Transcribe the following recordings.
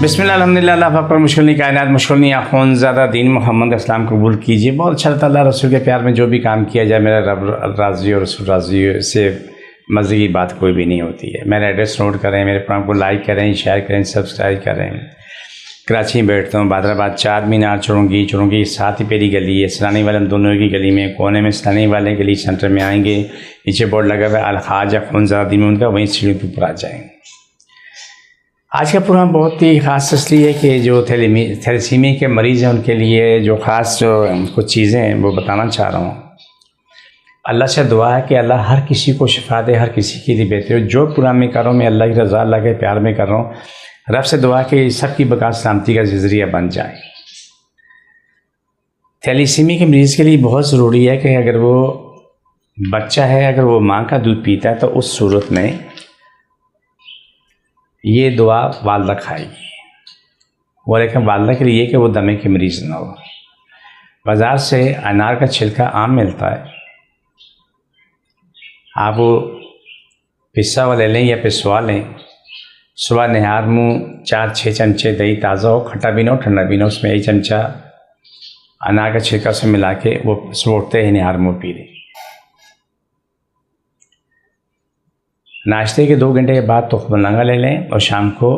बिस्मिल्लाह अल्हम्दुलिल्लाह अल्लाह पाक पर मुश्किल नहीं कायनात मुश्किल नहीं आखोन ज़्यादा दीन मोहम्मद इस्लाम कबूल कीजिए। बहुत अच्छा लगता है अल्लाह रसूल के प्यार में जो भी काम किया जाए मेरा रब राज़ी और रसूल राज़ी से मज़े की बात कोई भी नहीं होती है। मेरा एड्रेस नोट करें, मेरे प्रोग्राम को लाइक करें, शेयर करें, सब्सक्राइब करें। कराची में बैठता हूँ, बादराबाद चार मीनार चुरूंगी साथ ही पेरी गली है, सलानी वाले दोनों की गली में कोने में सलानी वाले गली सेंटर में आएंगे। नीचे बोर्ड लगा हुआ है अलखाजा खून ज़्यादा दिन में उनका, वहीं सीढ़ी पर ऊपर आ जाएंगे। आज का प्रोग्राम बहुत ही ख़ास इसलिए है कि जो थैलेसीमिया के मरीज़ हैं उनके लिए जो ख़ास जो कुछ चीज़ें हैं वो बताना चाह रहा हूँ। अल्लाह से दुआ है कि अल्लाह हर किसी को शिफा दे, हर किसी के लिए बेहतर हो। जो प्रोग्राम में कर रहा हूँ मैं अल्लाह की रज़ा अल्लाह के प्यार में कर रहा हूँ। रब से दुआ कि सबकी बका सलामती का ज़रिया बन जाए। थैलेसीमिया के मरीज़ के लिए बहुत ज़रूरी है कि अगर वो बच्चा है, अगर वो माँ का दूध पीता है तो उस सूरत में ये दुआ वालदा खाएगी। वो लेकिन वालदा के लिए कि वो दमे के मरीज़ ना हो। बाज़ार से अनार का छिलका आम मिलता है, आप वो पिसा हुआ ले लें या पिसवा लें। सुबह निहार मुँह 4-6 चमचे दही ताज़ा हो, खट्टा भी ना हो ठंडा भी ना हो, उसमें 1 चमचा अनार का छिलका से मिला के वो सोड़ते ही निहार मुँह पी लें। नाश्ते के 2 घंटे के बाद तुख्मरलंगा ले लें और शाम को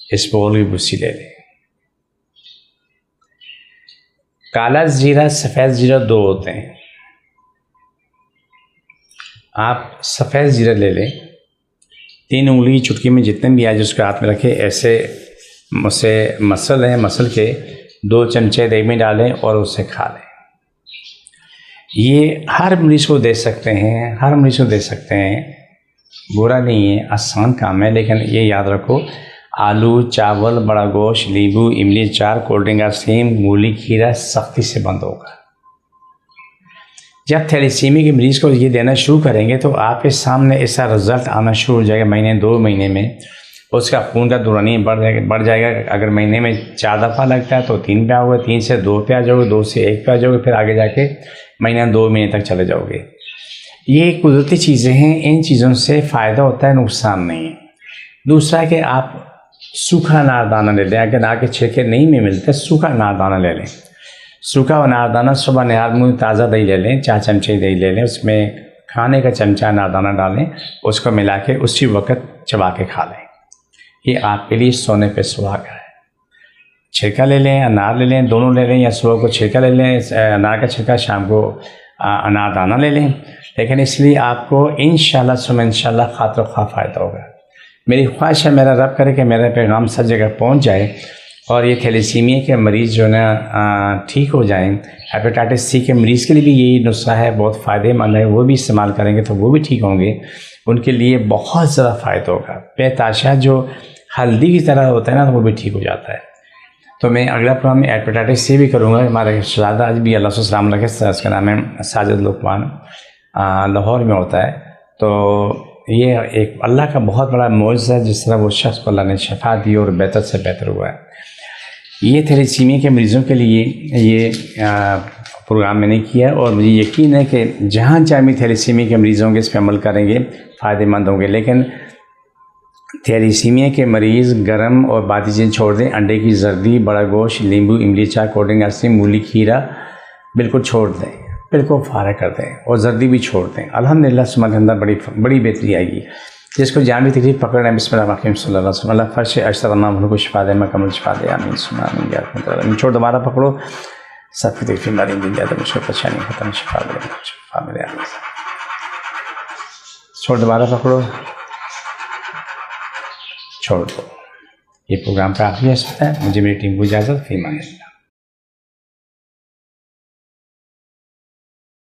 इसबगोल की भुस्सी ले लें। काला ज़ीरा सफ़ेद ज़ीरा 2 होते हैं। आप सफ़ेद ज़ीरा ले लें, 3 उंगली की चुटकी में जितने भी आज उसके हाथ में रखें, ऐसे उसे मसल के 2 चमचे दही में डालें और उसे खा लें। ये हर मरीज़ को दे सकते हैं, हर मरीज़ को दे सकते हैं, बुरा नहीं है, आसान काम है। लेकिन ये याद रखो, आलू चावल बड़ा गोश्त नींबू इमली अचार कोल्ड ड्रिंक आइसक्रीम मूली खीरा सख्ती से बंद होगा। जब थैलेसीमिया के मरीज़ को ये देना शुरू करेंगे तो आपके सामने ऐसा रिज़ल्ट आना शुरू हो जाएगा। महीने 2 महीने में उसका खून का दौरानी बढ़ जाएगा। अगर महीने में 4 दफ़ा लगता है तो 3 पे आओगे, 3 से 2 पे आ जाओगे, 2 से 1 पे आ जाओगे, फिर आगे जाके महीना 2 महीने तक चले जाओगे। ये कुदरती चीज़ें हैं, इन चीज़ों से फ़ायदा होता है, नुकसान नहीं है। दूसरा है कि आप सूखा अनारदाना ले लें। अगर अनार के छिलके नहीं में मिलते, सूखा अनारदाना ले लें। सूखा अनारदाना सुबह निहार मुँह ताज़ा दही ले लें, 4 चमचे दही ले लें, उसमें खाने का चमचा अनारदाना डालें, उसको मिला के उसी वक्त चबा के खा लें। ये आपके लिए सोने पे सुहागा है। छिलका ले लें, अनार ले लें, दोनों ले लें, या सुबह को छिलका ले लें अनार का छिलका, शाम को अनारदाना ले लें। लेकिन इसलिए आपको इंशाल्लाह सुबह इंशाल्लाह खातिर खा फ़ायदा होगा। मेरी ख्वाहिश है, मेरा रब करे कि मेरा पैगाम सब जगह पहुंच जाए और ये थैलेसीमिया के मरीज़ जो ना ठीक हो जाएं। हेपेटाइटिस सी के मरीज़ के लिए भी यही नुस्खा है, बहुत फ़ायदेमंद है। वो भी इस्तेमाल करेंगे तो वो भी ठीक होंगे, उनके लिए बहुत ज़्यादा फ़ायदा होगा। पेताशा जो हल्दी की तरह होता है ना, तो वो भी ठीक हो जाता है। तो मैं अगला प्रोग्राम में हेपेटाइटिस सी भी करूँगा। हमारे शहज़ादा आज भी अल्लाह से सलाम रखे, उसका नाम है साजिद लुकमान, लाहौर में होता है। तो ये एक अल्लाह का बहुत बड़ा मौजज़ा है, जिस तरह वो शख्स को अल्लाह ने शफा दी और बेहतर से बेहतर हुआ है। ये थैलेसीमिया के मरीज़ों के लिए ये प्रोग्राम मैंने किया है और मुझे यकीन है कि जहाँ जहाँ भी थैलेसीमिया के मरीज़ होंगे इस पर अमल करेंगे, फ़ायदेमंद होंगे। लेकिन थैलेसीमिया के मरीज़ गरम और बाकी चीज़ें छोड़ दें। अंडे की जर्दी, बड़ा गोश्त, नींबू इमली चाय, कोल्ड ड्रिंक आइसक्रीम, मूली खीरा बिल्कुल छोड़ दें, बिल्कुल फारा कर दें और जर्दी भी छोड़ दें। अल्हम्दुलिल्लाह सुबह अंदर बड़ी बेहतरी आएगी। जिसको जान भी तकलीफ पकड़ना है, बिस्मिल्लाह सल्लल्लाहु अलैहि वसल्लम फर्श अशर नाम को शिफा दे, मकमल शिफा दे, आमीन सुना आमीन। छोड़ दोबारा पकड़ो, सबकी तकलीफ मारी दिन जाता, मुझको परेशानी खत्म, शिफा दे, शिफा मिले। छोड़ दोबारा पकड़ो, छोड़ दो। ये प्रोग्राम का आखिरी हिस्सा है। मुझे मेरी टीम को इजाज़त, फी मांगे।